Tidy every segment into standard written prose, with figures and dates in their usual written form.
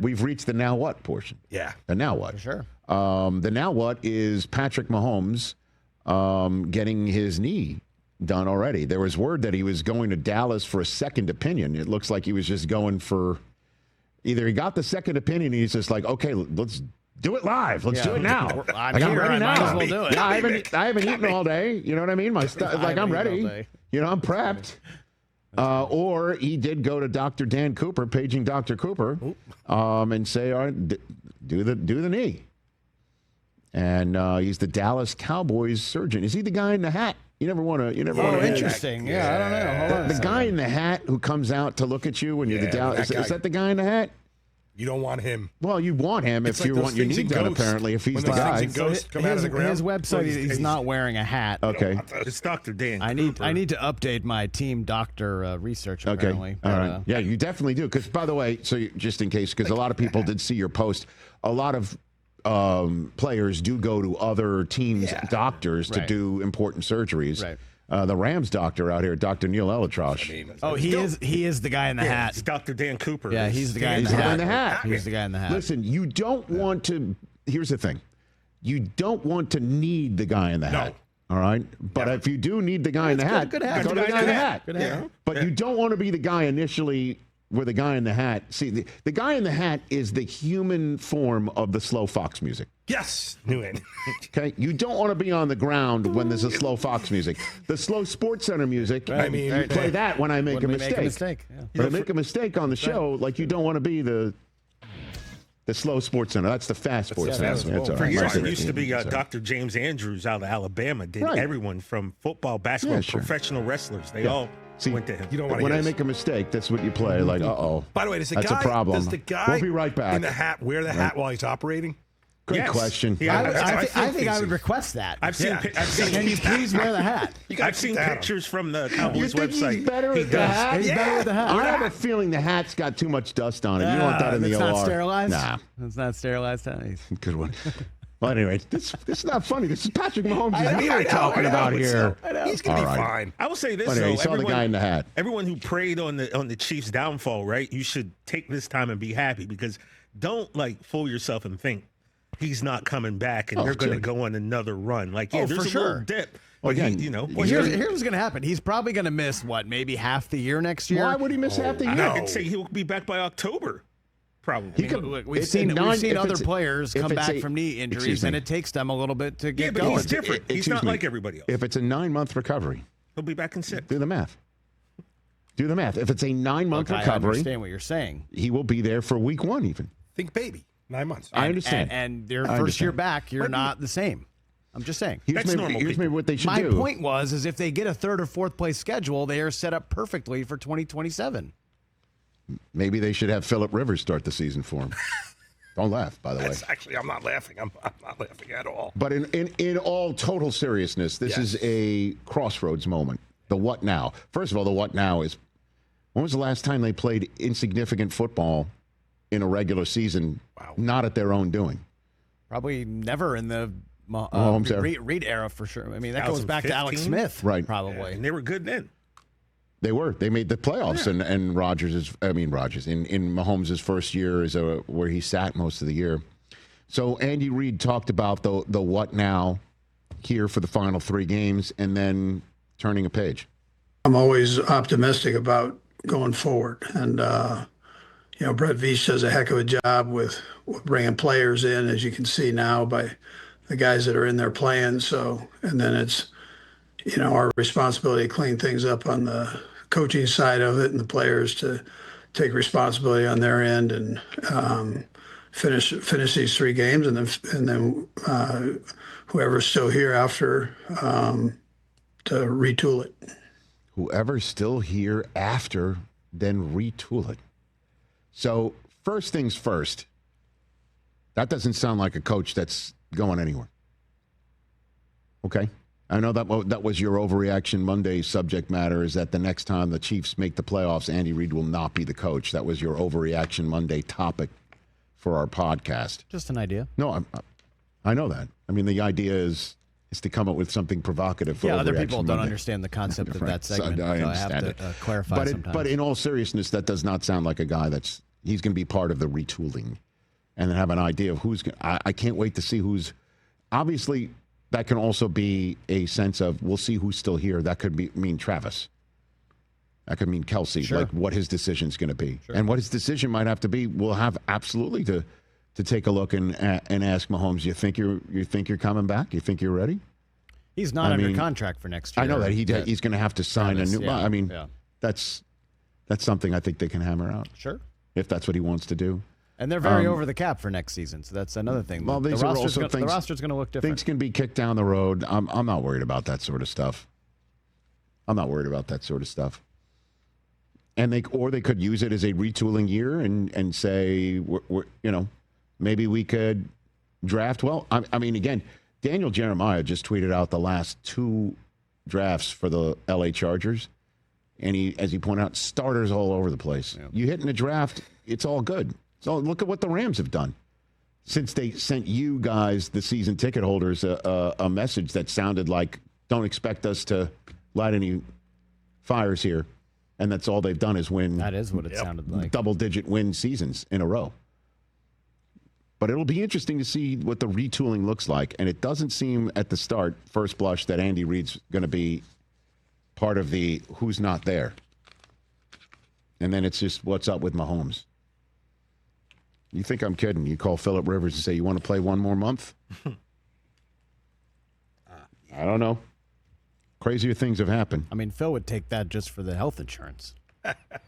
we've reached the now what portion. Yeah. The now what. For sure. The now what is Patrick Mahomes getting his knee done already. There was word that he was going to Dallas for a second opinion. It looks like he was just going for either he got the second opinion and he's just like, okay, let's do it live. Let's do it now. I'm ready now. Might as well do it. Yeah, I haven't eaten all day. You know what I mean? I'm ready. You know, I'm prepped. Or he did go to Dr. Dan Cooper, paging Dr. Cooper, and say, all right, do the knee. And he's the Dallas Cowboys surgeon. Is he the guy in the hat? You never want to. Oh, interesting. Yeah, I don't know. Hold on. The guy in the hat who comes out to look at you when you're the Dallas. Is that the guy in the hat? You don't want him. Well, you want him if you want your knee done, apparently, if he's the guy. His website, he's not wearing a hat. Okay. It's Dr. Dan. I need to update my team doctor research, apparently. Okay. All right. Yeah, you definitely do. Because, by the way, just in case, because a lot of people did see your post, a lot of players do go to other teams' doctors to do important surgeries. Right. The Rams doctor out here, Dr. Neil Elitrosh. He is the guy in the hat. It's Dr. Dan Cooper. Yeah, he's the guy in the hat. He's the guy in the hat. Listen, you don't want to. Here's the thing. You don't want to need the guy in the hat. All right? But if you do need the guy in the hat, go to the guy in the hat. Good hat. But you don't want to be the guy initially where the guy in the hat. See, the guy in the hat is the human form of the slow fox music. Yes. Knew it. Okay? You don't want to be on the ground when there's a slow fox music. The slow Sports Center music, I mean, you play that when I make a mistake. Yeah. When I make a mistake on the show, like you don't want to be the slow Sports Center. That's the fast Sports Center. That's all For right. years, it used to be Dr. James Andrews out of Alabama did everyone from football, basketball, professional wrestlers. They all went to him. You don't want when I make a mistake, that's what you play. Like, By the way, does the that's guy, a problem. Does the guy we'll be right back. in the hat wear the hat while he's operating? Great question. Yeah, I think I would request that. I've seen. Can you please wear the hat? I've seen pictures from the Cowboys you think website. He's better with the hat. He's better with the hat. I have a feeling the hat's got too much dust on it. You don't want that in the OR. It's not sterilized? Nah. It's not sterilized. Good one. Well, anyway, this is not funny. This is Patrick Mahomes' knee we're talking about here. He's going to be fine. I will say this, Anyway, though. you saw the guy in the hat. Everyone who prayed on the Chiefs' downfall, right? You should take this time and be happy because don't, fool yourself and think he's not coming back and they're going to go on another run. there's a little dip. Well, again, here's what's going to happen. He's probably going to miss, maybe half the year next year? Why would he miss half the year? I could say he'll be back by October. Probably. We've seen other players come back from knee injuries, and it takes them a little bit to get going. He's different. He's not like everybody else. If it's a 9-month recovery, he'll be back in 6. Do the math. If it's a 9-month recovery, I understand what you're saying. He will be there for week 1 even. Think baby. 9 months. I understand. And their first year back, you're not the same. I'm just saying. Here's maybe what they should do. My point was, if they get a 3rd or 4th place schedule, they are set up perfectly for 2027. Maybe they should have Phillip Rivers start the season for him. Don't laugh, by the way. Actually, I'm not laughing. I'm not laughing at all. But in all total seriousness, this is a crossroads moment. The what now? First of all, the what now is, when was the last time they played insignificant football in a regular season, not at their own doing? Probably never in the Reid era, for sure. I mean, that goes back to Alex Smith, probably. Yeah, and they were good then. They were. They made the playoffs, and in Mahomes' first year is where he sat most of the year. So Andy Reid talked about the what now here for the final 3 games, and then turning a page. I'm always optimistic about going forward, and Brett Veach does a heck of a job with bringing players in, as you can see now by the guys that are in there playing. So, and then it's our responsibility to clean things up on the coaching side of it, and the players to take responsibility on their end and finish these 3 games, and then whoever's still here after to retool it. Whoever's still here after, then retool it. So first things first. That doesn't sound like a coach that's going anywhere. Okay. I know that was your overreaction Monday subject matter, is that the next time the Chiefs make the playoffs, Andy Reid will not be the coach. That was your overreaction Monday topic for our podcast. Just an idea. No, I know that. I mean, the idea is to come up with something provocative for overreaction other people don't Monday. Understand the concept of that segment. So I have to clarify sometimes. But in all seriousness, that does not sound like a guy that's he's going to be part of the retooling, and then have an idea of who's. I can't wait to see who's. Obviously, that can also be a sense of we'll see who's still here. That could mean Travis. That could mean Kelsey. Sure. Like what his decision's going to be, sure. and what his decision might have to be. We'll have absolutely to take a look and ask Mahomes. You think you're coming back? You think you're ready? He's not under contract for next year. I know that he's going to have to sign Travis, a new. I mean, that's something I think they can hammer out. Sure, if that's what he wants to do. And they're very over the cap for next season, so that's another thing. Well, the roster's going to look different. Things can be kicked down the road. I'm not worried about that sort of stuff. And they could use it as a retooling year and say we're maybe we could draft well. I mean, again, Daniel Jeremiah just tweeted out the last 2 drafts for the LA Chargers, and as he pointed out, starters all over the place. Yeah. You hit in a draft, it's all good. So look at what the Rams have done since they sent you guys, the season ticket holders, a message that sounded like, don't expect us to light any fires here. And that's all they've done is win. That is what it sounded like. Double-digit win seasons in a row. But it'll be interesting to see what the retooling looks like. And it doesn't seem at the start, first blush, that Andy Reid's going to be part of the who's not there. And then it's just what's up with Mahomes. You think I'm kidding? You call Phillip Rivers and say, you want to play one more month? I don't know. Crazier things have happened. I mean, Phil would take that just for the health insurance.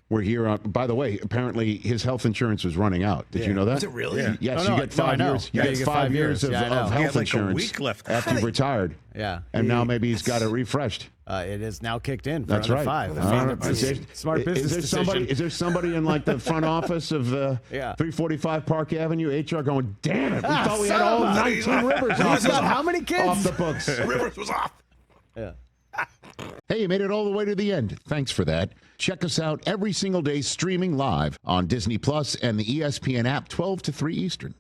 We're here on, by the way, apparently his health insurance was running out. Did you know that? Is it really? Yeah. Yes, you get 5 years. You get 5 years of health insurance a week left after you've retired. Yeah. And now maybe he's got it refreshed. It is now kicked in for That's another right. 5. Smart business decision. Is there somebody in like the front office of 345 Park Avenue, HR, going, damn it, we thought we had all 19 Rivers off. How many kids? Off the books. Rivers was off. Yeah. Hey, you made it all the way to the end. Thanks for that. Check us out every single day streaming live on Disney Plus and the ESPN app 12 to 3 Eastern.